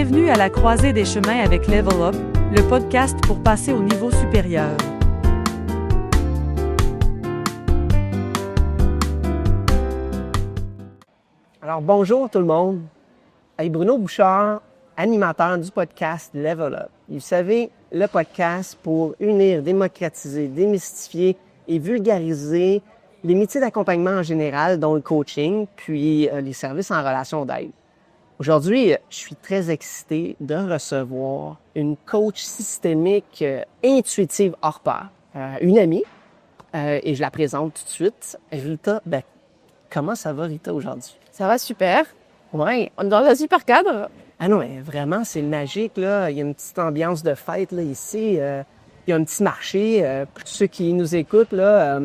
Bienvenue à la croisée des chemins avec Level Up, le podcast pour passer au niveau supérieur. Alors, bonjour tout le monde. Hey, Bruno Bouchard, animateur du podcast Level Up. Vous savez, le podcast pour unir, démocratiser, démystifier et vulgariser les métiers d'accompagnement en général, dont le coaching, puis les services en relation d'aide. Aujourd'hui, je suis très excité de recevoir une coach systémique intuitive hors pair, une amie, et je la présente tout de suite. Rita, comment ça va, Rita, aujourd'hui? Ça va super. Ouais. On est dans un super cadre. Ah non, mais vraiment, c'est magique, là. Il y a une petite ambiance de fête, là, ici. Il y a un petit marché. Pour ceux qui nous écoutent, là,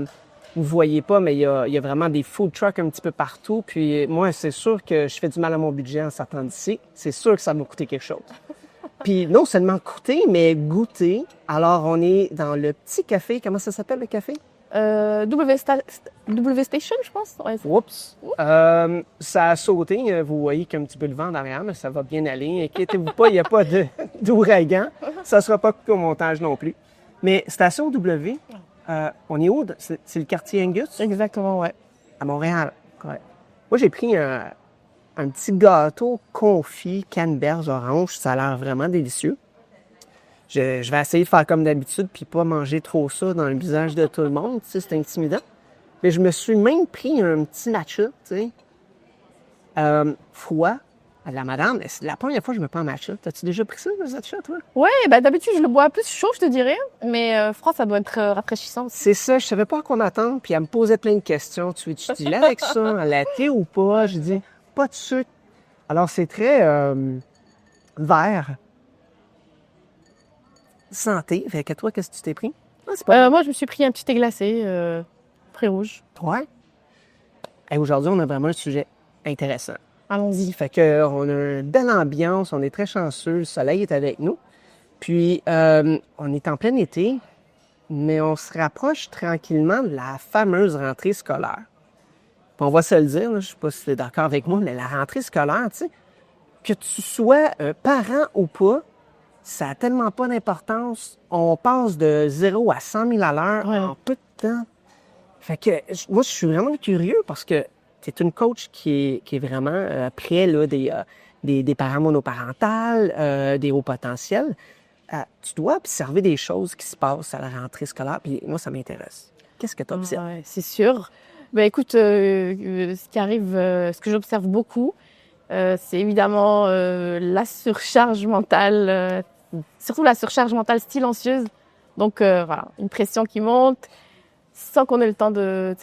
vous voyez pas, mais il y a vraiment des food trucks un petit peu partout. Puis moi, c'est sûr que je fais du mal à mon budget en sortant d'ici. C'est sûr que ça m'a coûté quelque chose. Puis non seulement coûter, mais goûter. Alors, on est dans le petit café. Comment ça s'appelle, le café? W Station, je pense. Ouais. Oups! Ça a sauté. Vous voyez qu'il y a un petit peu de vent derrière, mais ça va bien aller. Inquiétez-vous pas, il n'y a pas d'ouragan. Ça ne sera pas coupé au montage non plus. Mais Station W, on est où? C'est le quartier Angus? Exactement, ouais. À Montréal. Ouais. Moi, j'ai pris un petit gâteau confit canneberge orange. Ça a l'air vraiment délicieux. Je vais essayer de faire comme d'habitude puis pas manger trop ça dans le visage de tout le monde. Tu sais, c'est intimidant. Mais je me suis même pris un petit matcha, tu sais. Froid. La madame, c'est la première fois que je me prends un matcha. T'as-tu déjà pris ça, le matcha, toi? Ouais, d'habitude, je le bois plus chaud, je te dirais. Mais froid, ça doit être rafraîchissant aussi. C'est ça, je savais pas à quoi m'attendre. Puis elle me posait plein de questions. Tu veux-tu du lait avec ça, en latte ou pas? Je dis, pas de sucre. Alors, c'est très vert. Santé. Fait que toi, qu'est-ce que tu t'es pris? Moi, je me suis pris un petit thé glacé, pré rouge. Ouais. Et aujourd'hui, on a vraiment un sujet intéressant. Allons-y. Fait que on a une belle ambiance, on est très chanceux, le soleil est avec nous. Puis, on est en plein été, mais on se rapproche tranquillement de la fameuse rentrée scolaire. Puis on va se le dire, là, je sais pas si tu es d'accord avec moi, mais la rentrée scolaire, tu sais, que tu sois parent ou pas, ça n'a tellement pas d'importance. On passe de 0 à 100 000 à l'heure en peu de temps. Fait que moi, je suis vraiment curieux parce que tu es une coach qui est vraiment près là, des parents monoparentales, des hauts potentiels. Tu dois observer des choses qui se passent à la rentrée scolaire, puis moi, ça m'intéresse. Qu'est-ce que tu observes? Ouais, c'est sûr. Écoute, ce qui arrive, ce que j'observe beaucoup, c'est évidemment la surcharge mentale, surtout la surcharge mentale silencieuse. Donc voilà, une pression qui monte sans qu'on ait le temps de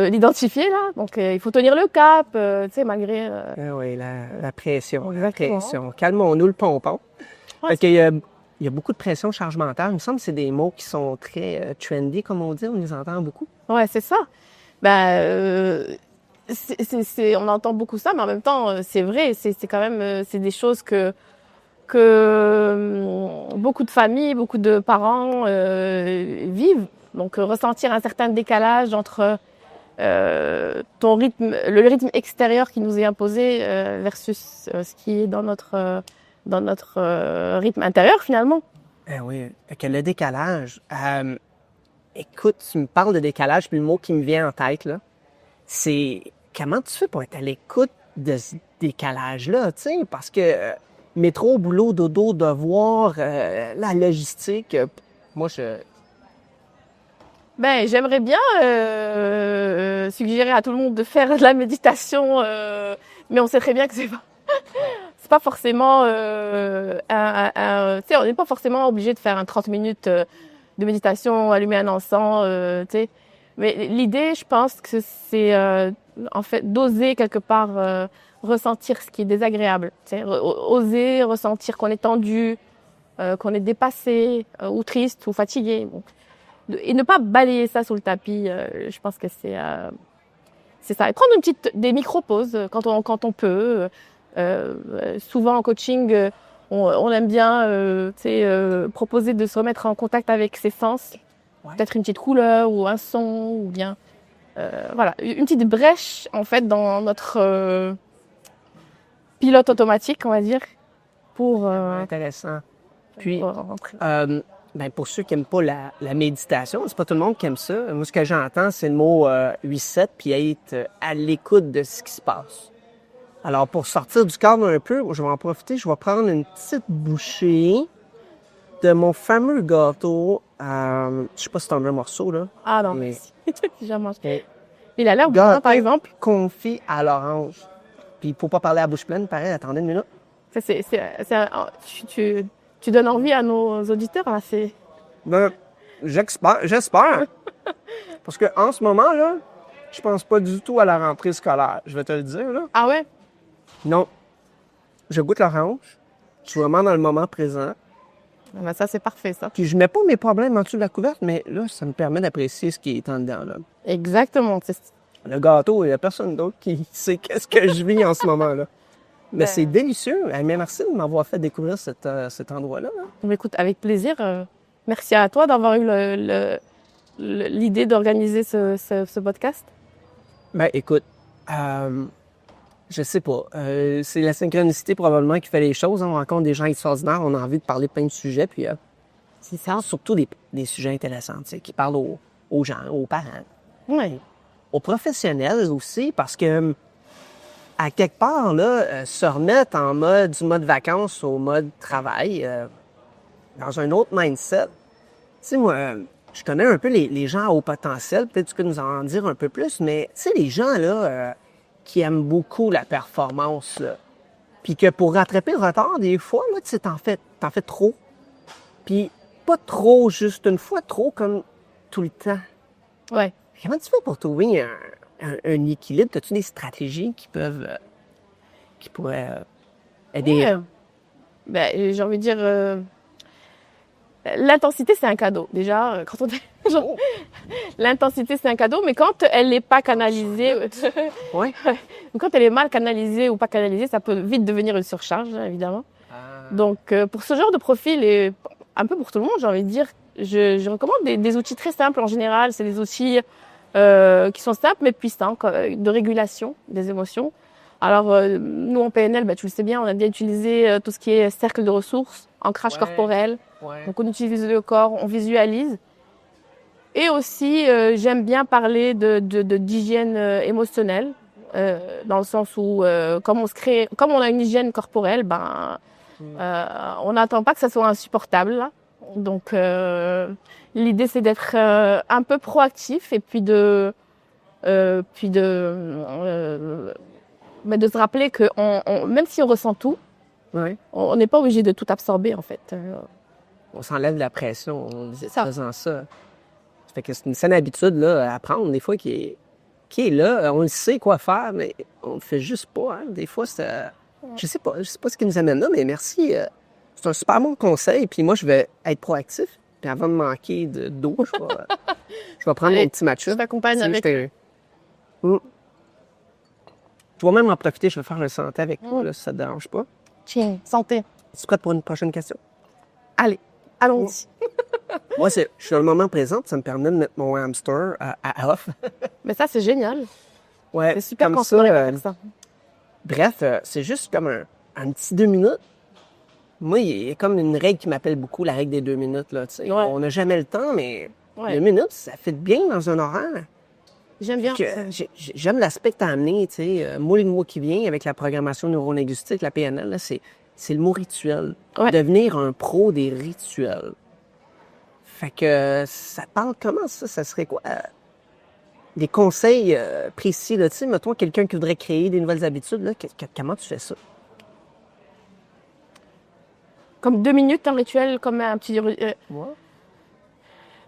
l'identifier là. Donc il faut tenir le cap, tu sais, malgré. Oui, la pression. Exactement. La pression. Calmons-nous le pompon. Ouais, Parce qu'il y a beaucoup de pression, charge mentale. Il me semble que c'est des mots qui sont très trendy, comme on dit. On les entend beaucoup. Ouais, c'est ça. On entend beaucoup ça, mais en même temps, c'est vrai. C'est quand même, c'est des choses que beaucoup de familles, beaucoup de parents vivent. Donc ressentir un certain décalage entre ton rythme, le rythme extérieur qui nous est imposé versus ce qui est dans notre rythme intérieur finalement. Oui, que le décalage. Écoute, tu me parles de décalage, puis le mot qui me vient en tête, là, c'est comment tu fais pour être à l'écoute de ce décalage-là, tu sais, parce que métro, boulot, dodo, devoir, la logistique, moi, J'aimerais bien suggérer à tout le monde de faire de la méditation, mais on sait très bien que c'est pas forcément tu sais, on n'est pas forcément obligé de faire un 30 minutes de méditation, allumer un encens, tu sais. Mais l'idée, je pense que c'est en fait d'oser quelque part ressentir ce qui est désagréable, tu sais, oser ressentir qu'on est tendu, qu'on est dépassé, ou triste, ou fatigué. Bon. Et ne pas balayer ça sous le tapis, je pense que c'est ça. Et prendre des micro-pauses quand on peut. Souvent en coaching, on aime bien proposer de se remettre en contact avec ses sens. Ouais. Peut-être une petite couleur ou un son ou bien voilà, une petite brèche en fait dans notre pilote automatique, on va dire, pour, Intéressant. Puis, pour rentrer. ben pour ceux qui n'aiment pas la méditation, c'est pas tout le monde qui aime ça. Moi, ce que j'entends, c'est le mot reset, puis être à l'écoute de ce qui se passe. Alors, pour sortir du cadre un peu, je vais en profiter, je vais prendre une petite bouchée de mon fameux gâteau. Je sais pas si t'en veux un morceau, là. Ah non, mais- merci. J'ai déjà mangé. mais Il a l'air bon, gâteau par exemple. confit à l'orange. Puis, il faut pas parler à bouche pleine, pareil, attendez une minute. Ça, tu donnes envie à nos auditeurs, là. Ben, j'espère. Parce que en ce moment, là, je pense pas du tout à la rentrée scolaire. Je vais te le dire, là. Ah ouais? Non. Je goûte l'orange. Je suis vraiment dans le moment présent. Ah ben ça, c'est parfait, ça. Puis je mets pas mes problèmes en dessous de la couverte, mais là, ça me permet d'apprécier ce qui est en dedans, là. Exactement. Le gâteau, il y a personne d'autre qui sait qu'est-ce que je vis en ce moment-là. Mais Ben- c'est délicieux. Mais merci de m'avoir fait découvrir cet endroit-là, là. Mais écoute, avec plaisir. Merci à toi d'avoir eu l'idée d'organiser ce podcast. Ben, écoute, je sais pas. C'est la synchronicité probablement qui fait les choses. On rencontre des gens extraordinaires, on a envie de parler de plein de sujets, puis C'est ça. surtout des sujets intéressants, tu sais, qui parlent aux gens, aux parents, Oui. aux professionnels aussi, parce que à quelque part, là, se remettre du mode vacances au mode travail, dans un autre mindset. Tu sais, moi, je connais un peu les gens à haut potentiel, peut-être tu peux nous en dire un peu plus, mais tu sais, les gens, là, qui aiment beaucoup la performance, là, puis que pour rattraper le retard, des fois, là, tu sais, t'en fais trop. Puis pas trop juste une fois, trop comme tout le temps. Ouais. Comment tu fais pour trouver un équilibre? As-tu des stratégies qui pourraient aider? Ouais. Ben, j'ai envie de dire, l'intensité, c'est un cadeau. Déjà, quand on genre, l'intensité, c'est un cadeau, mais quand elle n'est pas canalisée, Ouais. quand elle est mal canalisée ou pas canalisée, ça peut vite devenir une surcharge, hein, évidemment. Donc, pour ce genre de profil, et un peu pour tout le monde, j'ai envie de dire, je recommande des outils très simples en général. C'est des outils qui sont simples mais puissants, de régulation des émotions. Alors, nous, en PNL, tu le sais bien, on a bien utilisé tout ce qui est cercle de ressources, ancrage Ouais. corporel. Ouais. Donc, on utilise le corps, on visualise. Et aussi, j'aime bien parler d'hygiène émotionnelle, dans le sens où, comme on a une hygiène corporelle, on n'attend pas que ça soit insupportable, là. Donc, l'idée, c'est d'être un peu proactif et puis de se rappeler que même si on ressent tout, Ouais. on n'est pas obligé de tout absorber, en fait. On s'enlève la pression en C'est ça. faisant ça. Ça fait que c'est une saine habitude là, à prendre, des fois, qui est là. On le sait quoi faire, mais on le fait juste pas. Hein. Des fois, je sais pas ce qui nous amène là, mais merci. C'est un super bon conseil. Puis moi, je vais être proactif. Puis avant de manquer d'eau, je vais prendre Allez, mon petit match. je t'accompagne avec. Je vais même en profiter. Je vais faire un santé avec toi, là, si ça te dérange pas. Tiens, santé. Es-tu prête pour une prochaine question? Allez, allons-y. Moi, je suis dans le moment présent. Ça me permet de mettre mon hamster à off. Mais ça, c'est génial. Ouais, C'est super comme quand ça. on arrive à faire ça. Bref, c'est juste comme un petit 2 minutes. Moi, il y a comme une règle qui m'appelle beaucoup, la règle des 2 minutes. Là, tu sais. Ouais. On n'a jamais le temps, mais Ouais. 2 minutes, ça fait bien dans un horaire. J'aime bien. Que, j'aime l'aspect que tu as amené. Tu sais, moi, le mot qui vient avec la programmation neurolinguistique, la PNL, là, c'est le mot rituel. Ouais. Devenir un pro des rituels. Fait que ça parle comment ça? Ça serait quoi? Des conseils précis, là, tu sais, mettons quelqu'un qui voudrait créer des nouvelles habitudes, là, comment tu fais ça? Comme 2 minutes, un rituel, comme un petit. Ouais.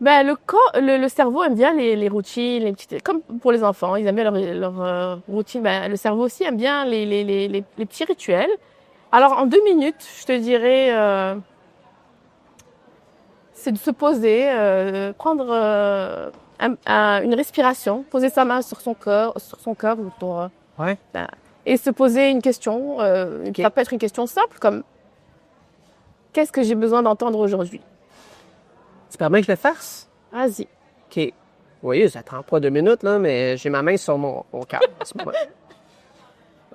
Le cerveau aime bien les routines, les petites, comme pour les enfants, ils aiment bien leur routine. Le cerveau aussi aime bien les petits rituels. Alors en 2 minutes, je te dirais, c'est de se poser, prendre une respiration, poser sa main sur son cœur pour, Ouais. et se poser une question. Ok. Ça peut être une question simple comme qu'est-ce que j'ai besoin d'entendre aujourd'hui? Tu permets que je le fasse? Vas-y. OK. Vous voyez, ça prend pas 2 minutes, là, mais j'ai ma main sur mon cœur. C'est bon.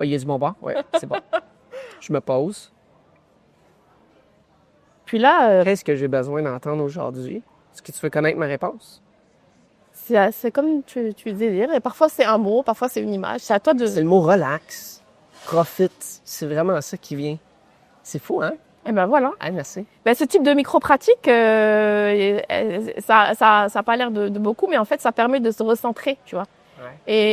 Il y a du bon bord? Oui, c'est bon. Je me pose. Puis là, Qu'est-ce que j'ai besoin d'entendre aujourd'hui? Est-ce que tu veux connaître ma réponse? c'est comme tu désires. Et parfois, c'est un mot, parfois, c'est une image. C'est à toi de... C'est le mot relax, profite. C'est vraiment ça qui vient. C'est fou, hein? Et ben voilà. Ah, merci. Ben, ce type de micro-pratique, ça a pas l'air de beaucoup, mais en fait, ça permet de se recentrer, tu vois. Ouais.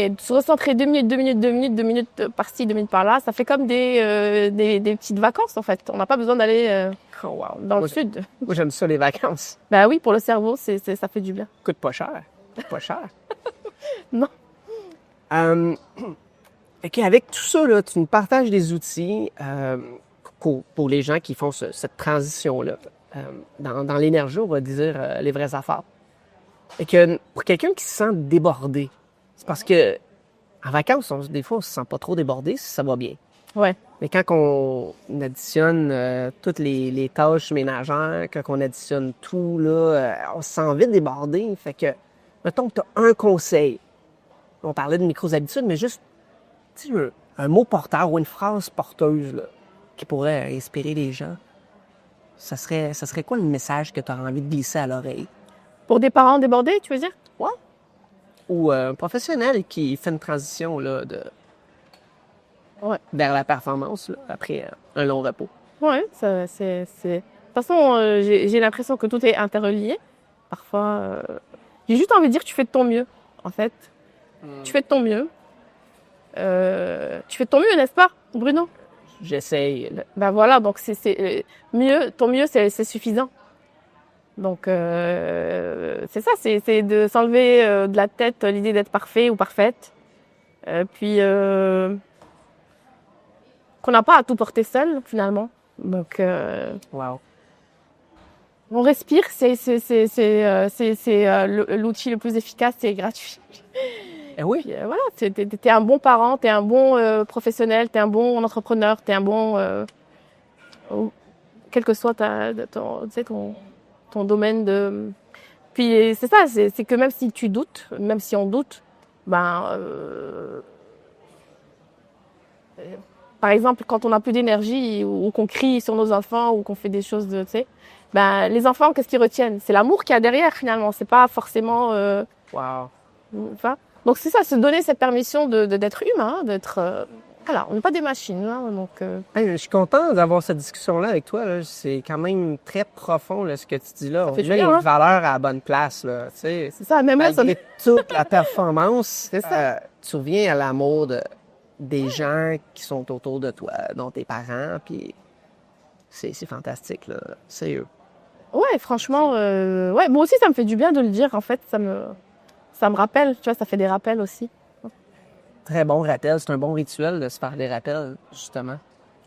Et de se recentrer 2 minutes, 2 minutes, 2 minutes, 2 minutes par-ci, 2 minutes par-là, ça fait comme des petites vacances, en fait. On n'a pas besoin d'aller Oh, wow. dans le Moi, sud. moi, j'aime ça, les vacances. Ben oui, pour le cerveau, ça fait du bien. Coûte pas cher. Coûte pas cher. Non. OK, avec tout ça, là, tu nous partages des outils pour les gens qui font cette transition-là. Dans l'énergie, on va dire les vraies affaires. Et que pour quelqu'un qui se sent débordé, c'est parce que en vacances, des fois, on se sent pas trop débordé si ça va bien. Ouais. Mais quand on additionne toutes les tâches ménagères, quand on additionne tout, là, on se sent vite débordé. Fait que, mettons que tu as un conseil. On parlait de micro-habitudes, mais juste tu sais, un mot porteur ou une phrase porteuse là, qui pourrait inspirer les gens. Ça serait quoi le message que tu aurais envie de glisser à l'oreille? Pour des parents débordés, tu veux dire? Ouais. Ou un professionnel qui fait une transition là, Ouais. vers la performance là, après un long repos. Ouais, c'est... De toute façon, j'ai l'impression que tout est interrelié. Parfois, j'ai juste envie de dire que tu fais de ton mieux, en fait. Tu fais de ton mieux. Tu fais de ton mieux, n'est-ce pas, Bruno? J'essaye. Ben voilà, donc mieux, ton mieux, c'est suffisant. Donc, c'est ça, c'est de s'enlever de la tête l'idée d'être parfait ou parfaite. Puis, qu'on n'a pas à tout porter seul, finalement. Donc, Wow. on respire, c'est l'outil le plus efficace et gratuit. Eh oui. Puis, voilà, t'es un bon parent, t'es un bon professionnel, t'es un bon entrepreneur, t'es un bon... quel que soit ton domaine de... Puis c'est ça, c'est que même si tu doutes, même si on doute, par exemple, quand on n'a plus d'énergie ou qu'on crie sur nos enfants ou qu'on fait des choses, tu sais, les enfants, qu'est-ce qu'ils retiennent? C'est l'amour qu'il y a derrière, finalement. C'est pas forcément... Wow. Enfin, donc c'est ça, se donner cette permission d'être humain, d'être... voilà, on n'est pas des machines, hein, donc... Hey, je suis content d'avoir cette discussion-là avec toi. Là. C'est quand même très profond là, ce que tu dis là. On fait met du bien, les hein? valeurs à la bonne place. Là, tu sais. C'est ça, même là, ça... Malgré toute la performance, C'est ça. tu reviens à l'amour des gens qui sont autour de toi, dont tes parents, puis c'est fantastique, là. C'est eux. Ouais, franchement, ouais, moi aussi, ça me fait du bien de le dire, en fait, ça me rappelle, tu vois, ça fait des rappels aussi. Très bon rappel, c'est un bon rituel de se faire des rappels, justement.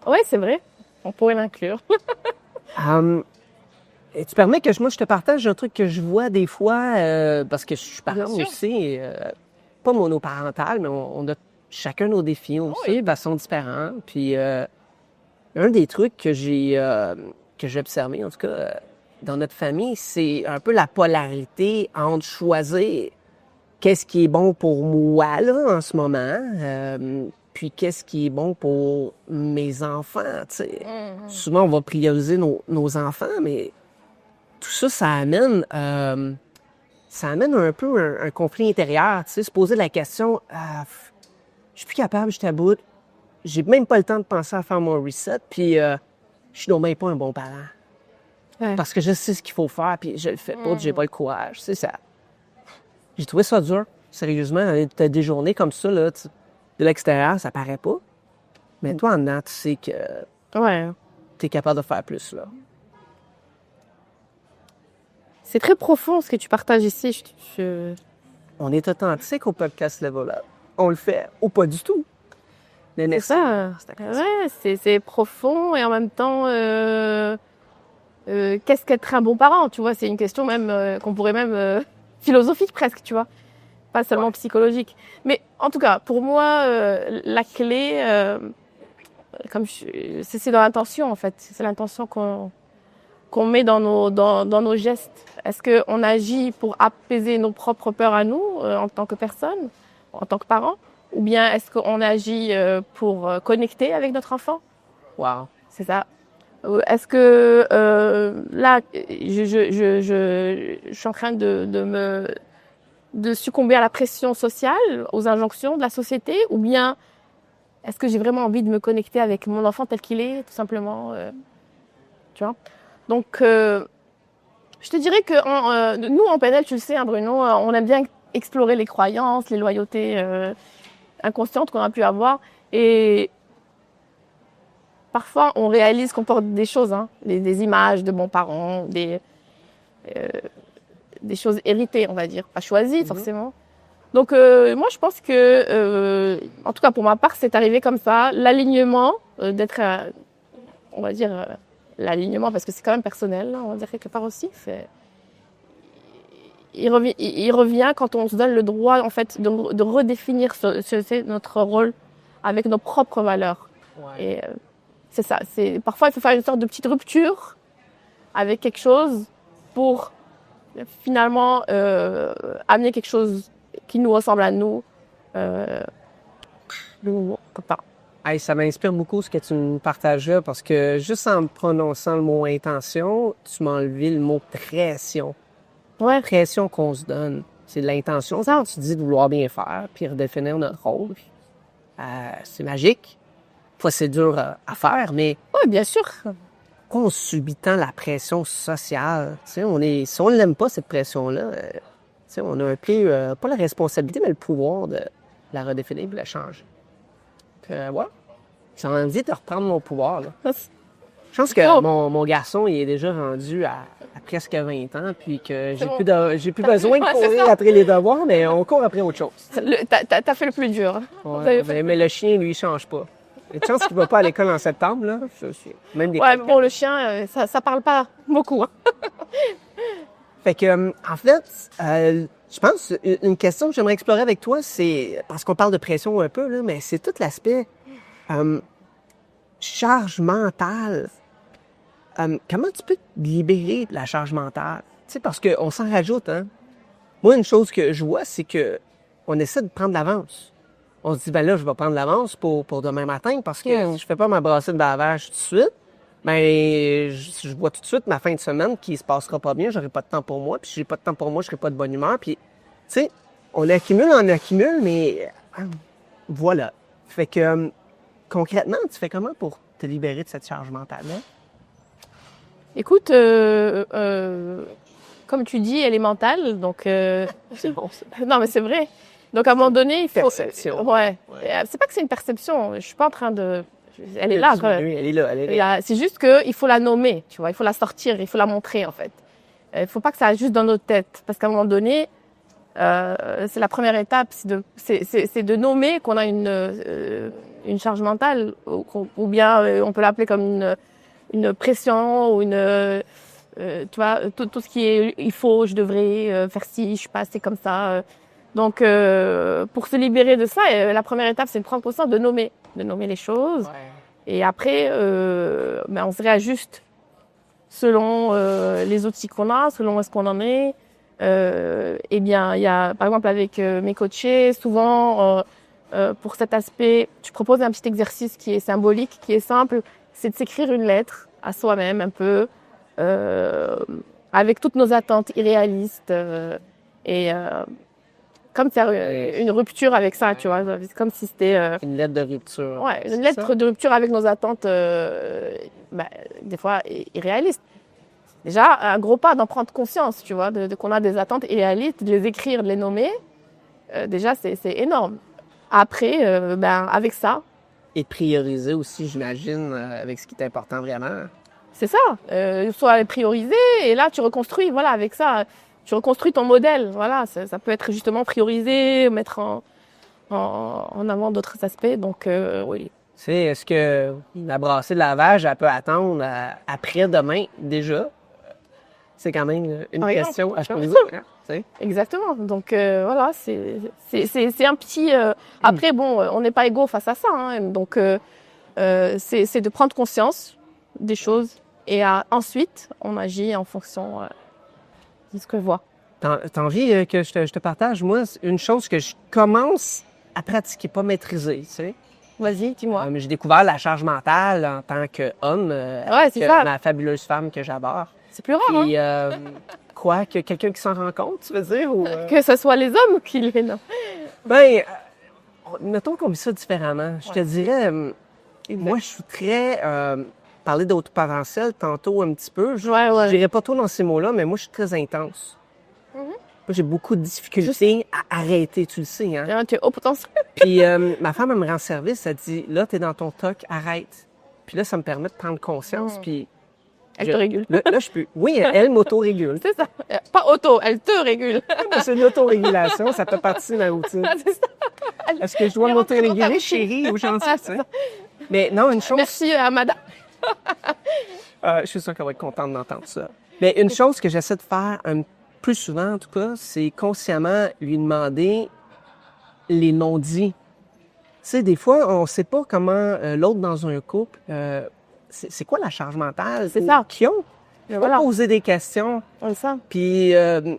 Ouais, c'est vrai, on pourrait l'inclure. Et tu permets que moi, je te partage un truc que je vois des fois, parce que je suis parent Bien sûr. aussi, pas monoparental, mais on a chacun nos défis aussi, de façon différente. Puis, un des trucs que j'ai observé, en tout cas, dans notre famille, c'est un peu la polarité entre choisir qu'est-ce qui est bon pour moi, là, en ce moment, puis qu'est-ce qui est bon pour mes enfants, tu sais. Souvent, on va prioriser nos enfants, mais tout ça, ça amène un peu un conflit intérieur, tu sais, se poser la question, je suis plus capable, je t'aboute, j'ai même pas le temps de penser à faire mon reset, puis je suis donc même pas un bon parent. Ouais. Parce que je sais ce qu'il faut faire, puis je le fais pas, j'ai pas le courage, c'est ça. J'ai trouvé ça dur, sérieusement. T'as des journées comme ça, là, de l'extérieur, ça paraît pas. Mais toi, en dedans, tu sais que Ouais. t'es capable de faire plus, là. C'est très profond ce que tu partages ici. On est authentique au podcast Level Up. On le fait ou pas du tout. C'est ça. Ouais, c'est profond et en même temps, qu'est-ce qu'être un bon parent, tu vois? C'est une question même qu'on pourrait même philosophique presque, tu vois? Pas seulement psychologique. Mais en tout cas, pour moi, la clé, c'est dans l'intention en fait. C'est l'intention qu'on met dans nos gestes. Est-ce qu'on agit pour apaiser nos propres peurs à nous en tant que personne, en tant que parents, ou bien est-ce qu'on agit pour connecter avec notre enfant? Wow. C'est ça. Est-ce que là, je suis en train de succomber à la pression sociale, aux injonctions de la société, ou bien est-ce que j'ai vraiment envie de me connecter avec mon enfant tel qu'il est, tout simplement, tu vois? Donc, je te dirais que nous, en PNL, tu le sais, hein, Bruno, on aime bien explorer les croyances, les loyautés inconscientes qu'on a pu avoir. Et parfois, on réalise qu'on porte des choses, hein, des images de bons parents, des choses héritées, on va dire, pas choisies forcément. Donc, moi, je pense que, en tout cas pour ma part, c'est arrivé comme ça. L'alignement, d'être, on va dire, l'alignement, parce que c'est quand même personnel, on va dire quelque part aussi. Il revient quand on se donne le droit, en fait, de redéfinir c'est notre rôle avec nos propres valeurs. Ouais. Et c'est ça. Parfois, il faut faire une sorte de petite rupture avec quelque chose pour finalement amener quelque chose qui nous ressemble à nous. De nouveau, quelque part. Hey, ça m'inspire beaucoup ce que tu me partages là, parce que juste en prononçant le mot intention, tu m'as enlevé le mot pression. Ouais. Pression qu'on se donne. C'est de l'intention. Ça, tu dis de vouloir bien faire, puis redéfinir notre rôle. C'est magique. Fois, c'est dur à faire, mais Ouais, bien sûr. on subit tant la pression sociale. Tu sais, si on l'aime pas, cette pression-là, tu sais, on a un peu, pas la responsabilité, mais le pouvoir de la redéfinir et de la changer. Ouais. J'ai envie de reprendre mon pouvoir, là. Je pense que Oh. mon garçon, il est déjà rendu à presque 20 ans, puis que j'ai bon. plus besoin de Ouais, c'est courir ça. après les devoirs, mais on court après autre chose. T'as fait le plus dur. Hein. Vous Ouais, avez fait- mais le chien, lui, il change pas. Il y a de chance qu'il va pas à l'école en septembre, là. Même des Ouais, mais bon, le chien, ça parle pas beaucoup. Hein. Fait que, en fait, je pense, une question que j'aimerais explorer avec toi, c'est, parce qu'on parle de pression un peu, là, mais c'est tout l'aspect charge mentale. Comment tu peux te libérer de la charge mentale? Tu sais, parce qu'on s'en rajoute, hein. Moi, une chose que je vois, c'est que on essaie de prendre l'avance. On se dit, ben là, je vais prendre l'avance pour demain matin, parce que si je fais pas ma brassée de lavage tout de suite, ben, je vois tout de suite ma fin de semaine qui se passera pas bien, j'aurai pas de temps pour moi, puis si j'ai pas de temps pour moi, je serai pas de bonne humeur, puis, tu sais, on accumule, mais voilà. Fait que, concrètement, tu fais comment pour te libérer de cette charge mentale-là? Écoute, comme tu dis, elle est mentale, donc C'est bon, ça. non, mais c'est vrai. Donc à un moment donné, il faut. Perception. Ouais. C'est pas que c'est une perception. Je suis pas en train de. Elle est là. Quoi. Oui, elle est là, elle est là. C'est juste que il faut la nommer, tu vois. Il faut la sortir, il faut la montrer en fait. Il faut pas que ça reste juste dans notre tête, parce qu'à un moment donné, c'est la première étape, c'est de nommer qu'on a une charge mentale, ou bien on peut l'appeler comme une pression ou tu vois, tout ce qui est il faut, je devrais faire ci, je suis pas assez comme ça. Donc pour se libérer de ça, la première étape c'est de prendre conscience de nommer les choses. Ouais. Et après, ben, on se réajuste selon les outils qu'on a, selon où est-ce qu'on en est. Eh bien, il y a, par exemple, avec mes coachés, souvent, pour cet aspect, je propose un petit exercice qui est symbolique, qui est simple, c'est de s'écrire une lettre à soi-même un peu, avec toutes nos attentes irréalistes, et comme faire une rupture avec ça, tu vois, c'est comme si c'était Une lettre de rupture. ouais, C'est une lettre ça? de rupture avec nos attentes, ben, des fois irréalistes. Déjà, un gros pas d'en prendre conscience, tu vois, qu'on a des attentes irréalistes, de les écrire, de les nommer. Déjà, c'est énorme. Après, ben, avec ça, Et de prioriser aussi, j'imagine, avec ce qui est important vraiment. c'est ça. Soit les prioriser, et là, tu reconstruis, voilà, avec ça, tu reconstruis ton modèle. Voilà, ça peut être justement prioriser, mettre en avant d'autres aspects. Donc, oui. Tu sais, est-ce que la brassée de lavage, elle peut attendre après-demain déjà? C'est quand même une Oui, question à se poser. Hein, tu sais. Exactement. Donc voilà, c'est un petit. Après, bon, on n'est pas égaux face à ça. Hein, donc c'est de prendre conscience des choses et ensuite on agit en fonction de ce que je vois. T'as envie que je te partage? Moi, c'est une chose que je commence à pratiquer, pas maîtriser, tu sais. Vas-y, dis-moi. J'ai découvert la charge mentale en tant qu'homme, Ouais, c'est avec ça. ma fabuleuse femme que j'adore. C'est plus rare, hein, Puis, quoi, que quelqu'un qui s'en rend compte, tu veux dire? Ou, que ce soit les hommes qui le font. ben, mettons qu'on vit ça différemment. Je te dirais, moi, je suis très... parler d'autres potentiel tantôt un petit peu. Je Ouais. dirais pas trop dans ces mots-là, mais moi, je suis très intense. Moi, j'ai beaucoup de difficultés à arrêter, tu le sais, hein? Tu es haut potentiel. Puis ma femme, elle me rend service, elle dit, là, t'es dans ton toc, arrête. Puis là, ça me permet de prendre conscience, puis... Elle te régule. Là, je peux... Oui, elle m'auto-régule. C'est ça. Pas auto, elle te régule. Moi, c'est une autorégulation, ça fait partie de ma routine. C'est ça. Est-ce que je dois Elle rentre dans ta m'autoréguler, routine. chérie, ou gentil, Ah, tu sais? Mais non, une chose... Merci à madame. je suis sûre qu'elle va être contente d'entendre ça. Mais une chose que j'essaie de faire plus souvent, en tout cas, c'est consciemment lui demander les non-dits. Tu sais, des fois, on ne sait pas comment l'autre dans un couple, c'est quoi la charge mentale? C'est ça. Qui ont Voilà. poser des questions. C'est ça. Puis, elle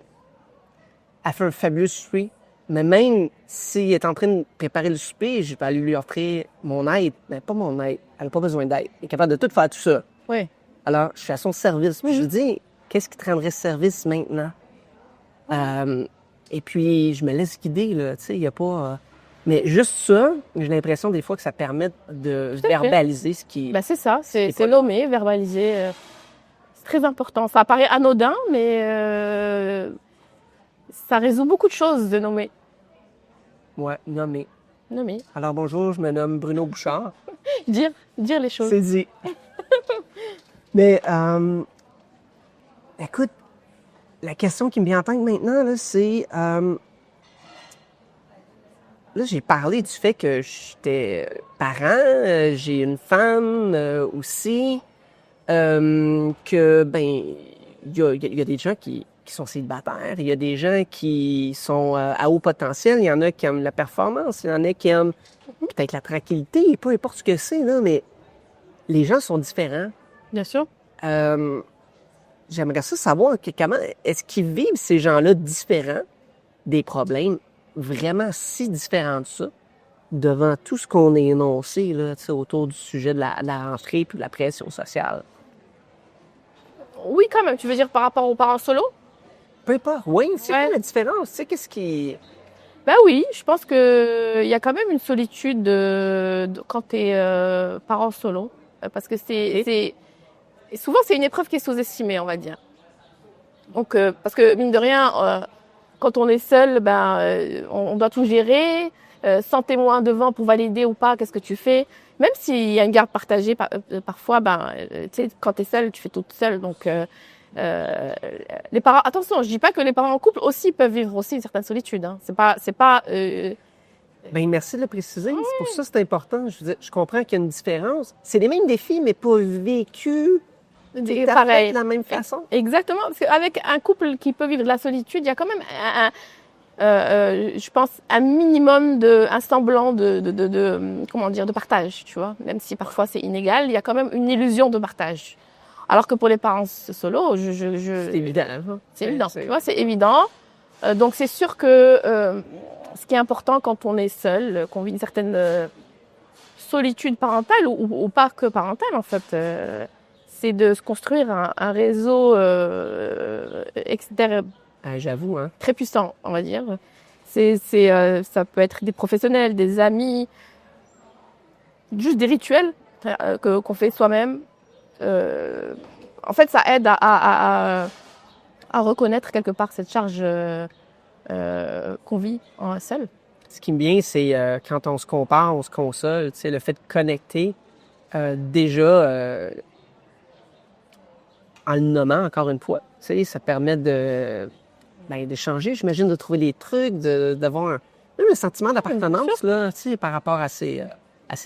fait un fabuleux souper. Mais même s'il est en train de préparer le souper, je vais aller lui offrir mon aide. Mais pas mon aide. Elle n'a pas besoin d'aide. Elle est capable de tout faire tout ça. Oui. Alors, je suis à son service. Puis je lui dis, qu'est-ce qui te rendrait service maintenant? Et puis, je me laisse guider, là. Tu sais, il n'y a pas... Mais juste ça, j'ai l'impression des fois que ça permet de verbaliser ce qui... Ben, c'est ça. C'est pas- nommer, verbaliser. C'est très important. Ça paraît anodin, mais ça résout beaucoup de choses de nommer. Ouais, nommer. Nommer. Alors, bonjour, je me nomme Bruno Bouchard. Dire les choses. C'est dit. Mais, écoute, la question qui me vient en tête maintenant, là, c'est... là, j'ai parlé du fait que j'étais parent, j'ai une femme aussi, que, ben, il y a des gens qui sont célibataires, il y a des gens qui sont à haut potentiel, il y en a qui aiment la performance, il y en a qui aiment peut-être la tranquillité, peu importe ce que c'est, là, mais les gens sont différents. Bien sûr. J'aimerais ça savoir comment est-ce qu'ils vivent ces gens-là différents des problèmes vraiment si différents de ça devant tout ce qu'on a énoncé là, tu sais, autour du sujet de la rentrée puis de la pression sociale. Oui, quand même. Tu veux dire par rapport aux parents solo? Peu importe. Oui, c'est Ouais. quoi la différence? Tu sais, qu'est-ce qui... Ben oui, je pense que il y a quand même une solitude quand tu es parent solo. Parce que souvent, c'est une épreuve qui est sous-estimée, on va dire. Donc, parce que mine de rien, quand on est seul, on doit tout gérer, sans témoin devant pour valider ou pas, qu'est-ce que tu fais. Même s'il y a une garde partagée, parfois, tu sais, quand tu es seul, tu fais tout seul. Donc, les parents, attention, je dis pas que les parents en couple aussi peuvent vivre aussi une certaine solitude. Hein. C'est pas. Ben merci de le préciser. C'est pour ça que c'est important. Je veux dire, je comprends qu'il y a une différence. C'est les mêmes défis, mais pas vécus tout à fait Pareil. de la même façon. Exactement, parce qu'avec un couple qui peut vivre de la solitude, il y a quand même je pense, un minimum un semblant comment dire, de partage, tu vois. Même si parfois c'est inégal, il y a quand même une illusion de partage. Alors que pour les parents solo, C'est évident. Hein? c'est évident, tu vois, c'est évident. Donc c'est sûr que ce qui est important quand on est seul, qu'on vit une certaine solitude parentale ou pas que parentale en fait, c'est de se construire un réseau extérieur J'avoue, hein. très puissant, on va dire. Ça peut être des professionnels, des amis, juste des rituels qu'on fait soi-même. En fait, ça aide à reconnaître quelque part cette charge qu'on vit en seul. Ce qui me vient, c'est quand on se compare, on se console. Tu sais, le fait de connecter, déjà, en le nommant encore une fois, tu sais, ça permet d'échanger, j'imagine, de trouver des trucs, d'avoir même un sentiment d'appartenance là, tu sais, par rapport à ces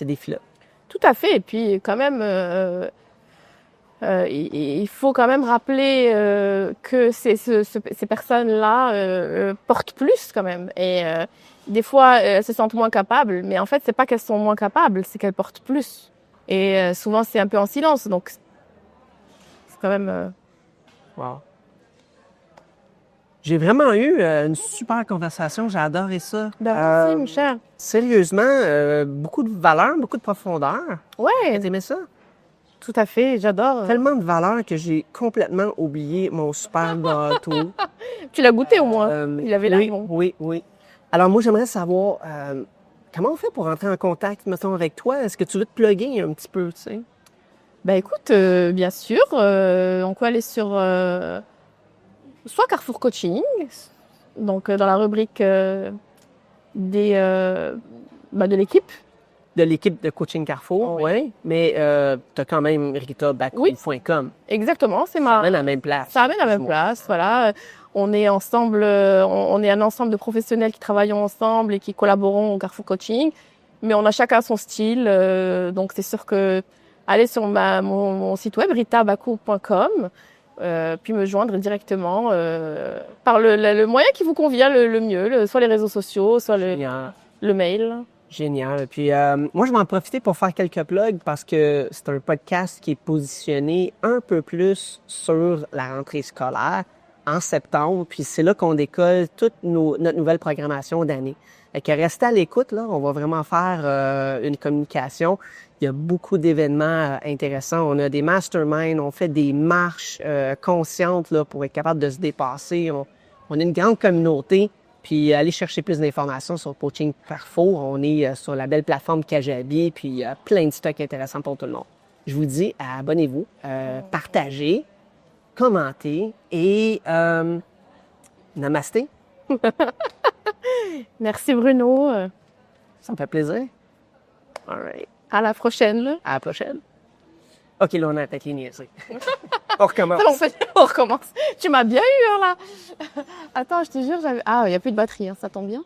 défis-là. Tout à fait. Et puis, quand même, il faut quand même rappeler que ces personnes-là portent plus quand même. Et des fois, elles se sentent moins capables. Mais en fait, c'est pas qu'elles sont moins capables, c'est qu'elles portent plus. Et souvent, c'est un peu en silence. Donc, c'est quand même... Wow. J'ai vraiment eu une super conversation. J'ai adoré ça. Ben, merci, mon cher. Sérieusement, beaucoup de valeur, beaucoup de profondeur. Ouais, T'as aimé ça? tout à fait, j'adore. Tellement de valeur que j'ai complètement oublié mon super gâteau. Tu l'as goûté au moins. Il avait l'air oui, bon. oui, oui. Alors moi, j'aimerais savoir comment on fait pour entrer en contact, mettons, avec toi. Est-ce que tu veux te plugger un petit peu, tu sais? Ben écoute, bien sûr, on peut aller sur soit Carrefour Coaching, donc dans la rubrique de l'équipe. De l'équipe de Coaching Carrefour, oui. Mais tu as quand même ritabakou.com. Exactement, c'est Ça ma. amène à la même place. Ça amène à la même place, voilà. On est ensemble, on est un ensemble de professionnels qui travaillent ensemble et qui collaborent au Carrefour Coaching, mais on a chacun son style, donc c'est sûr que aller sur mon site web ritabakou.com, puis me joindre directement par le moyen qui vous convient le mieux, soit les réseaux sociaux, soit Génial. le mail. Génial. Puis moi, je vais en profiter pour faire quelques plugs parce que c'est un podcast qui est positionné un peu plus sur la rentrée scolaire en septembre. Puis c'est là qu'on décolle toute notre nouvelle programmation d'année. Fait que restez à l'écoute, là. On va vraiment faire une communication. Il y a beaucoup d'événements intéressants. On a des masterminds, on fait des marches conscientes là, pour être capable de se dépasser. On a une grande communauté. Puis allez chercher plus d'informations sur Coaching Carrefour. On est sur la belle plateforme Kajabi, puis il y a plein de stocks intéressants pour tout le monde. Je vous dis, abonnez-vous, partagez, commentez et namasté. Merci Bruno. Ça me fait plaisir. All right. À la prochaine. Là. À la prochaine. OK, là, on a attaqué les niaiseries. On recommence. On recommence. Tu m'as bien eu, hein, là. Attends, je te jure, j'avais... Ah, il n'y a plus de batterie, hein, ça tombe bien.